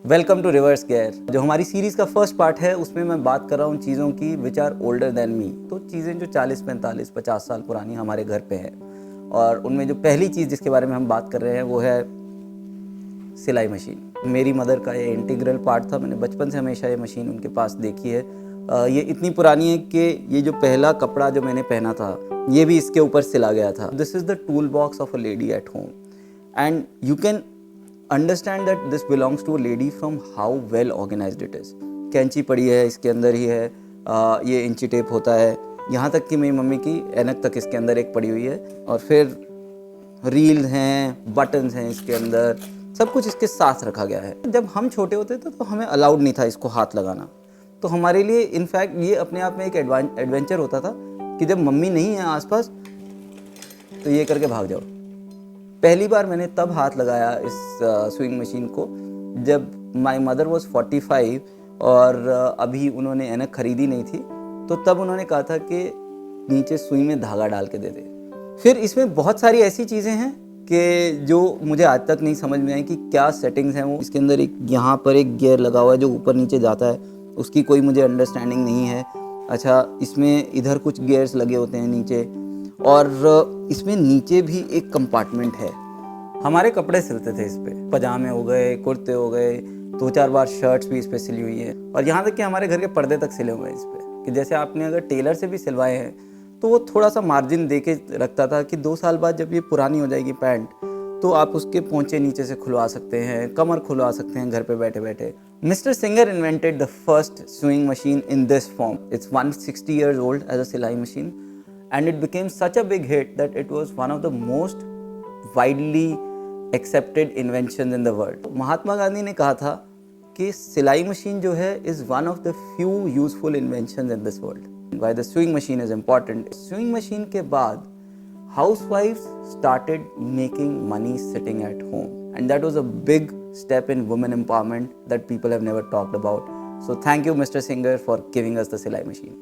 Welcome to reverse gear. जो हमारी series का फर्स्ट पार्ट है उसमें मैं बात कर रहा हूँ चीज़ों की which are older than me. तो चीज़ें जो 40, 45, 50 साल पुरानी हमारे घर पे हैं, और उनमें जो पहली चीज़ जिसके बारे में हम बात कर रहे हैं वो है सिलाई मशीन। मेरी मदर का ये इंटीग्रल पार्ट था। मैंने बचपन से हमेशा ये मशीन उनके पास देखी है। ये इतनी पुरानी है कि ये जो पहला कपड़ा जो मैंने पहना था ये भी इसके ऊपर सिला गया था। This is the tool box of a lady at home, and you can understand that this belongs to a lady from how well organised it is. कैंची पड़ी है इसके अंदर ही है, ये इंची टेप होता है, यहाँ तक कि मेरी मम्मी की ऐनक तक इसके अंदर एक पड़ी हुई है, और फिर रील हैं, बटन्स हैं इसके अंदर, सब कुछ इसके साथ रखा गया है। जब हम छोटे होते थे तो हमें अलाउड नहीं था इसको हाथ लगाना, तो हमारे लिए इनफैक्ट ये अपने आप में एक एडवेंचर होता था कि जब मम्मी नहीं है आसपास तो ये करके भाग जाओ। पहली बार मैंने तब हाथ लगाया इस स्विंग मशीन को जब माय मदर वाज 45, और अभी उन्होंने ऐनक खरीदी नहीं थी, तो तब उन्होंने कहा था कि नीचे सुई में धागा डाल के दे दे। फिर इसमें बहुत सारी ऐसी चीज़ें हैं कि जो मुझे आज तक नहीं समझ में आई कि क्या सेटिंग्स हैं वो। इसके अंदर एक यहाँ पर एक गियर लगा हुआ है जो ऊपर नीचे जाता है, उसकी कोई मुझे अंडरस्टैंडिंग नहीं है। अच्छा, इसमें इधर कुछ गियर्स लगे होते हैं नीचे, और इसमें नीचे भी एक कंपार्टमेंट है। हमारे कपड़े सिलते थे इस पे, पजामे हो गए, कुर्ते हो गए, 2-4 बार शर्ट्स भी इस पे सिली हुई है, और यहाँ तक कि हमारे घर के पर्दे तक सिले हुए हैं इस पे। कि जैसे आपने अगर टेलर से भी सिलवाए हैं तो वो थोड़ा सा मार्जिन दे के रखता था कि 2 साल बाद जब ये पुरानी हो जाएगी पैंट तो आप उसके पोंचे नीचे से खुलवा सकते हैं, कमर खुलवा सकते हैं घर पे बैठे बैठे। Mister singer invented the first swing machine in this form. It's 160 years old as a सिलाई machine, and it became such a big hit that it was one of the most widely accepted inventions in the world. Mahatma Gandhi ने कहा था कि सिलाई machine जो है is one of the few useful inventions in this world. Why the sewing machine is important? Sewing machine के बाद housewives started making money sitting at home, and that was a big step in women empowerment that people have never talked about. So thank you, Mr. Singer, for giving us the Silai machine.